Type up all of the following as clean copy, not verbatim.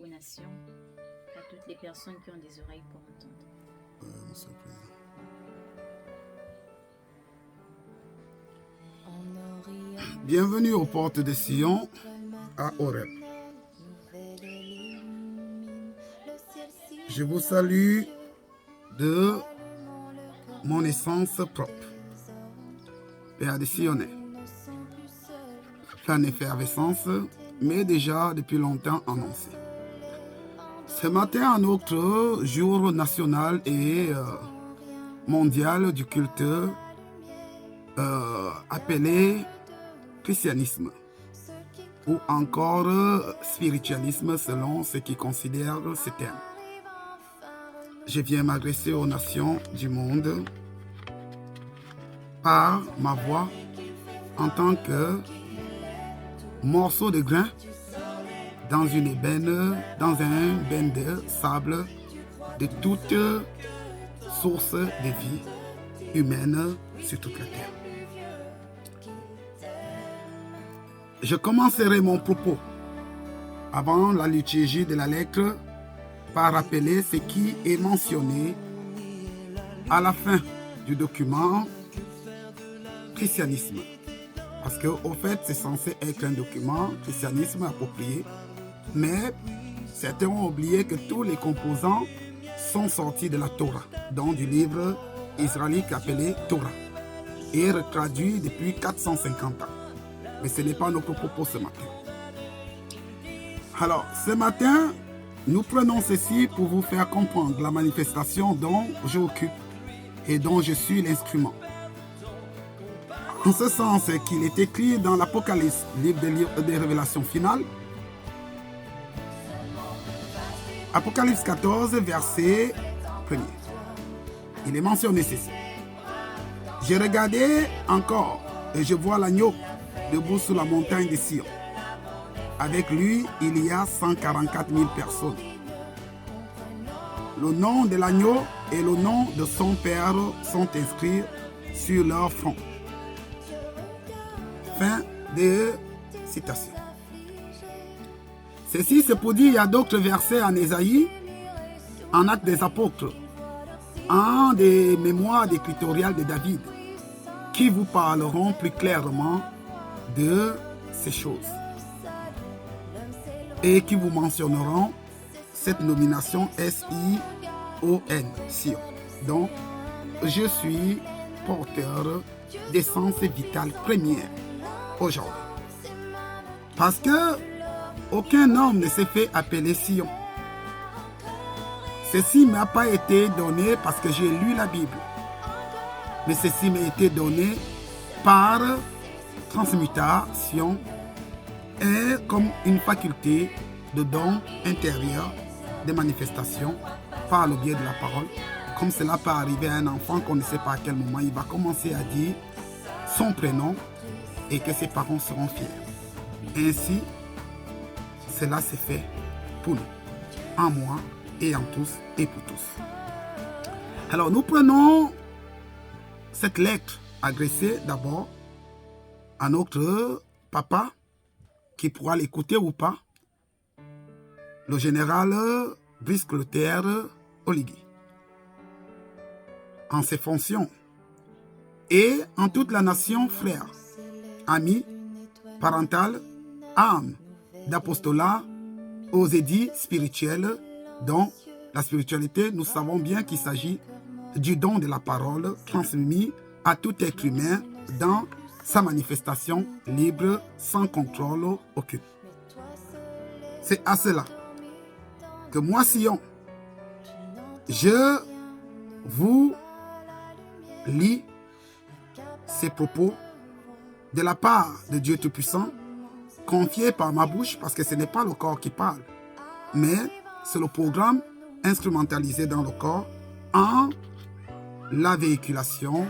aux nations, à toutes les personnes qui ont des oreilles pour entendre. Monsieur le Président. Bienvenue aux portes de Sion à Horeb. Je vous salue de mon essence propre, Père des Sionnais. En effervescence, mais déjà depuis longtemps annoncé. Ce matin, à notre jour national et mondial du culte appelé christianisme ou encore spiritualisme selon ceux qui considèrent ce terme. Je viens m'adresser aux nations du monde par ma voix en tant que morceau de grain dans un bain de sable de toute source de vie humaine sur toute la terre. Je commencerai mon propos avant la liturgie de la lettre par rappeler ce qui est mentionné à la fin du document christianisme. Parce qu'au fait, c'est censé être un document christianisme approprié, mais certains ont oublié que tous les composants sont sortis de la Torah, donc du livre israélite appelé Torah, et traduit depuis 450 ans. Mais ce n'est pas notre propos ce matin. Alors, ce matin, nous prenons ceci pour vous faire comprendre la manifestation dont j'occupe et dont je suis l'instrument. En ce sens qu'il est écrit dans l'Apocalypse, livre des révélations finales, Apocalypse 14, verset 1er. Il est mentionné ceci. J'ai regardé encore et je vois l'agneau debout sur la montagne de Sion. Avec lui, il y a 144 000 personnes. Le nom de l'agneau et le nom de son père sont inscrits sur leur front. Fin de citation. Ceci, c'est pour dire, il y a d'autres versets en Ésaïe, en Actes des Apôtres, en des mémoires écritoriales de David, qui vous parleront plus clairement de ces choses et qui vous mentionneront cette nomination S-I-O-N, Sion. Donc, je suis porteur d'essence vitale première aujourd'hui. Parce que aucun homme ne s'est fait appeler Sion. Ceci ne m'a pas été donné parce que j'ai lu la Bible. Mais ceci m'a été donné par transmutation et comme une faculté de don intérieur, de manifestation par le biais de la parole. Comme cela peut arriver à un enfant qu'on ne sait pas à quel moment il va commencer à dire son prénom et que ses parents seront fiers. Ainsi, cela s'est fait pour nous, en moi et en tous et pour tous. Alors nous prenons cette lettre adressée d'abord à notre papa, qui pourra l'écouter ou pas, le général Brice Clotaire Oligui, en ses fonctions, et en toute la nation frère, amis, parental, âme, d'apostolat, aux édits spirituels, dont la spiritualité, nous savons bien qu'il s'agit du don de la parole transmis à tout être humain dans sa manifestation libre, sans contrôle aucun. C'est à cela que moi, Sion, je vous lis ces propos de la part de Dieu Tout-Puissant, confiés par ma bouche, parce que ce n'est pas le corps qui parle, mais c'est le programme instrumentalisé dans le corps en la véhiculation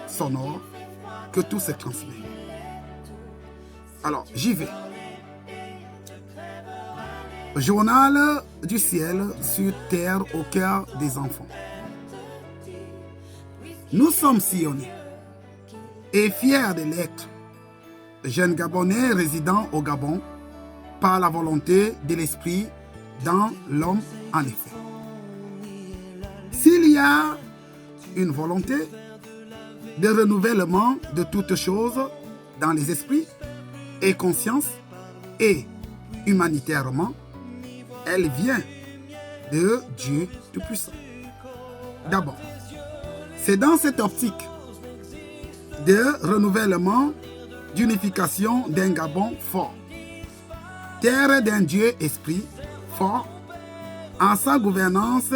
sonore que tout se transmet. Alors, j'y vais. Journal du ciel sur terre au cœur des enfants. Nous sommes sillonnés et fiers de l'être, jeunes Gabonais résidant au Gabon, par la volonté de l'Esprit dans l'homme en effet. S'il y a une volonté de renouvellement de toutes choses dans les esprits et consciences et humanitairement, elle vient de Dieu Tout-Puissant. D'abord, c'est dans cette optique de renouvellement, d'unification d'un Gabon fort, terre d'un Dieu esprit fort, en sa gouvernance,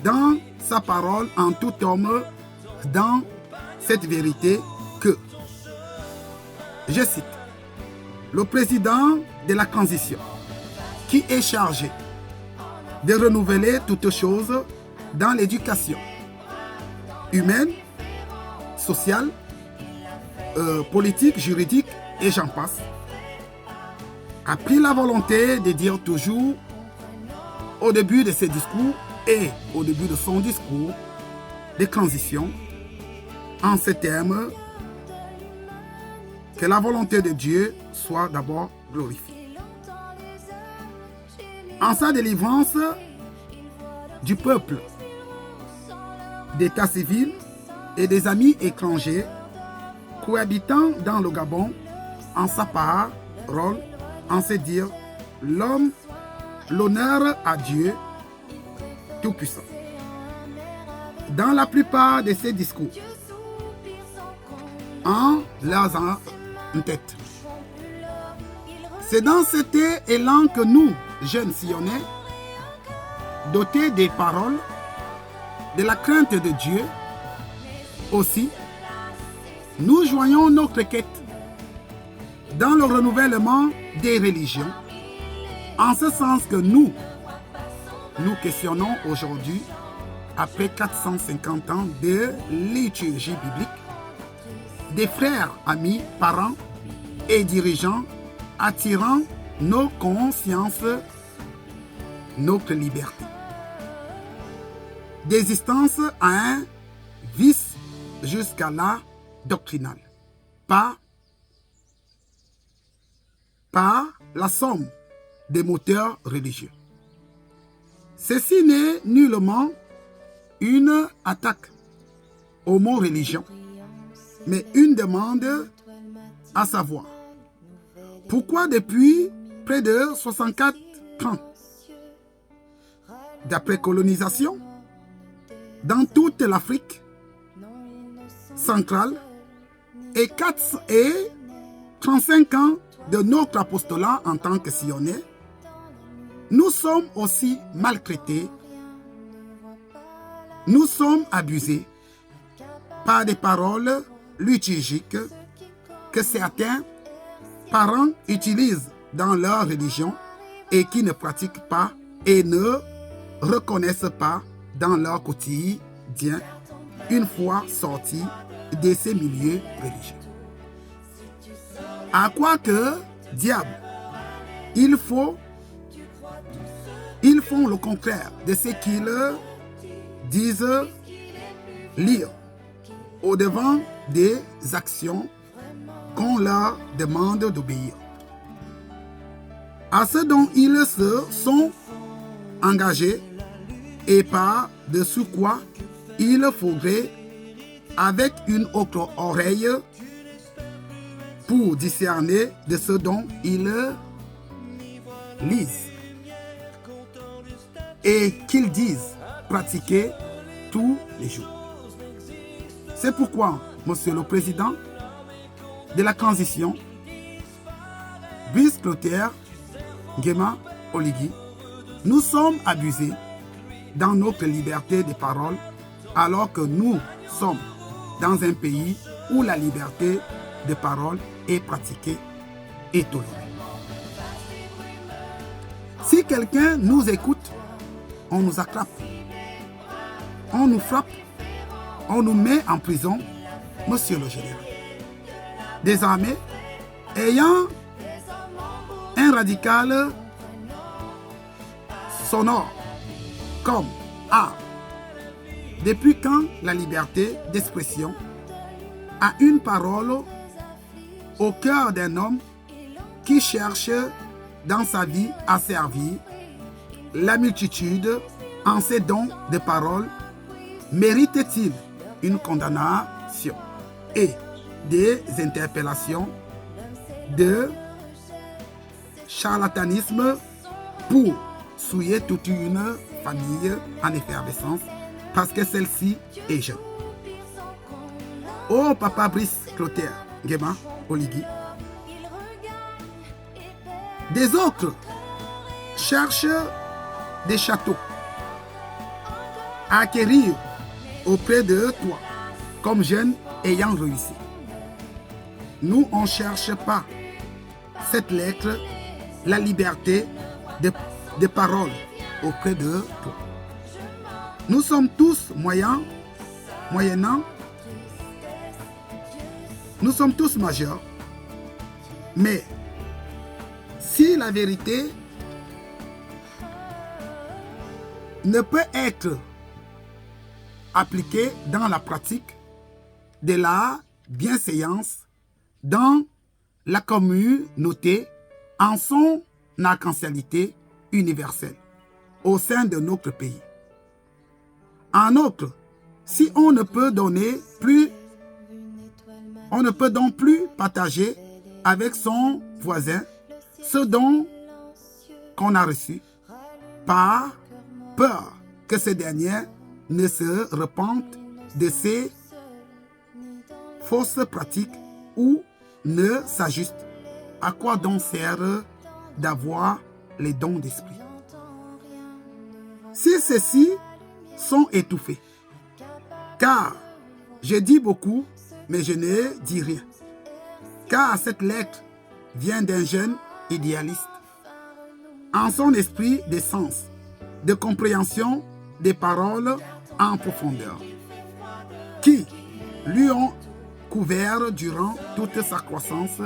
dans sa parole, en tout homme, dans cette vérité que, je cite, le président de la transition, qui est chargé de renouveler toutes choses dans l'éducation humaine, sociale, politique, juridique, et j'en passe, a pris la volonté de dire toujours au début de ses discours et au début de son discours de transition, en ces termes, que la volonté de Dieu soit d'abord glorifiée. En sa délivrance du peuple, d'état civil et des amis étrangers cohabitant dans le Gabon, en sa parole, en se dire l'homme, l'honneur à Dieu Tout-Puissant. Dans la plupart de ses discours, en leur en tête. C'est dans cet élan que nous, jeunes Sillonnais, dotés des paroles, de la crainte de Dieu, aussi, nous joignons notre quête dans le renouvellement des religions, en ce sens que nous questionnons aujourd'hui, après 450 ans de liturgie biblique, des frères, amis, parents et dirigeants attirant nos consciences, notre liberté. D'existence à un vice jusqu'à la doctrinale. Pas la somme des moteurs religieux. Ceci n'est nullement une attaque au mot religion, mais une demande à savoir pourquoi depuis près de 64 ans d'après colonisation, dans toute l'Afrique centrale et 35 ans de notre apostolat en tant que Sillonnais, nous sommes aussi maltraités, nous sommes abusés par des paroles liturgiques que certains parents utilisent dans leur religion et qui ne pratiquent pas et ne reconnaissent pas dans leur quotidien une fois sortis de ces milieux religieux. À quoi que, diable, ils font le contraire de ce qu'ils disent lire au-devant des actions qu'on leur demande d'obéir. À ce dont ils se sont engagés et par-dessus quoi il faudrait, avec une autre oreille, pour discerner de ce dont ils lisent et qu'ils disent pratiquer tous les jours. C'est pourquoi, Monsieur le Président de la transition, Brice Clotaire Nguema Oligui, nous sommes abusés dans notre liberté de parole alors que nous sommes dans un pays où la liberté de parole est pratiquée et tolérée. Si quelqu'un nous écoute, on nous attrape, on nous frappe, on nous met en prison, Monsieur le Général. Désormais, ayant un radical sonore comme A, depuis quand la liberté d'expression a une parole au cœur d'un homme qui cherche dans sa vie à servir la multitude en ces dons de paroles mérite-t-il une condamnation et des interpellations de charlatanisme pour souiller toute une famille en effervescence parce que celle-ci est jeune. Oh papa Brice Clotaire, Guéma, Oligui. Des autres cherchent des châteaux à acquérir auprès de toi comme jeune ayant réussi. Nous, on ne cherche pas cette lettre, la liberté de parole auprès de toi. Nous sommes tous moyennant, nous sommes tous majeurs, mais si la vérité ne peut être appliquée dans la pratique de la bienséance dans la communauté en son arc-en-cialité universelle au sein de notre pays. En outre, si on ne peut donc plus partager avec son voisin ce dont qu'on a reçu, par peur que ce dernier ne se repente de ses fausses pratiques ou ne s'ajuste, à quoi donc sert d'avoir les dons d'esprit? Si ceux-ci sont étouffés, car je dis beaucoup, mais je ne dis rien, car cette lettre vient d'un jeune idéaliste, en son esprit de sens, de compréhension des paroles en profondeur, qui lui ont couvert durant toute sa croissance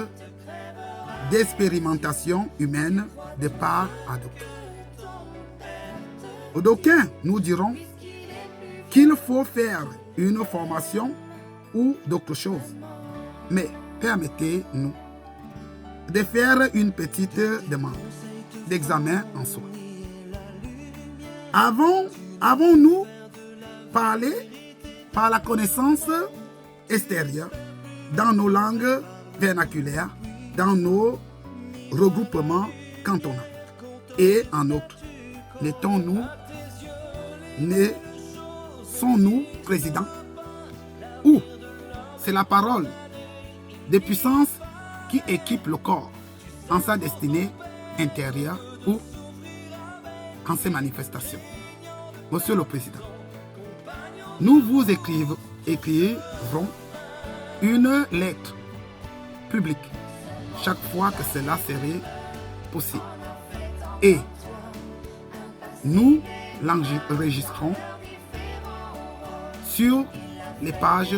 d'expérimentation humaine de part à d'autre. D'aucuns nous diront qu'il faut faire une formation ou d'autres choses. Mais permettez-nous de faire une petite demande d'examen en soi. Avons-nous parlé par la connaissance extérieure dans nos langues vernaculaires, dans nos regroupements cantonaux et en outre? Sont-nous présidents? Ou c'est la parole de puissance qui équipe le corps en sa destinée intérieure ou en ses manifestations? Monsieur le Président, nous vous écriverons une lettre publique chaque fois que cela serait possible. Et nous l'enregistrons sur les pages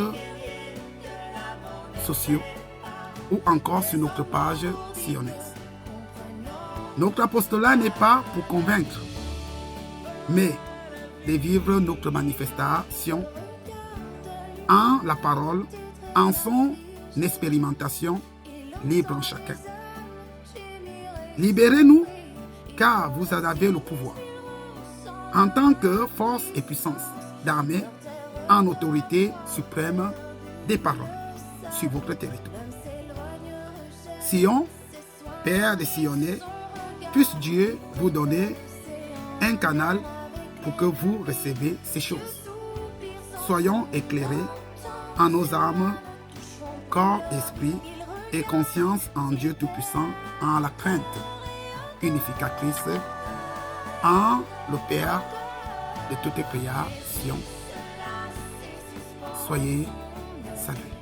sociaux ou encore sur notre page sionnaise. Notre apostolat n'est pas pour convaincre, mais de vivre notre manifestation en la parole, en son expérimentation libre en chacun. Libérez-nous, car vous avez le pouvoir, en tant que force et puissance d'armée, en autorité suprême des paroles sur votre territoire. Sion, Père des Sionnais, puisse Dieu vous donner un canal pour que vous receviez ces choses. Soyons éclairés en nos âmes, corps, esprit et conscience en Dieu Tout-Puissant, en la crainte unificatrice, en le Père de toutes les créations. Soyez salués.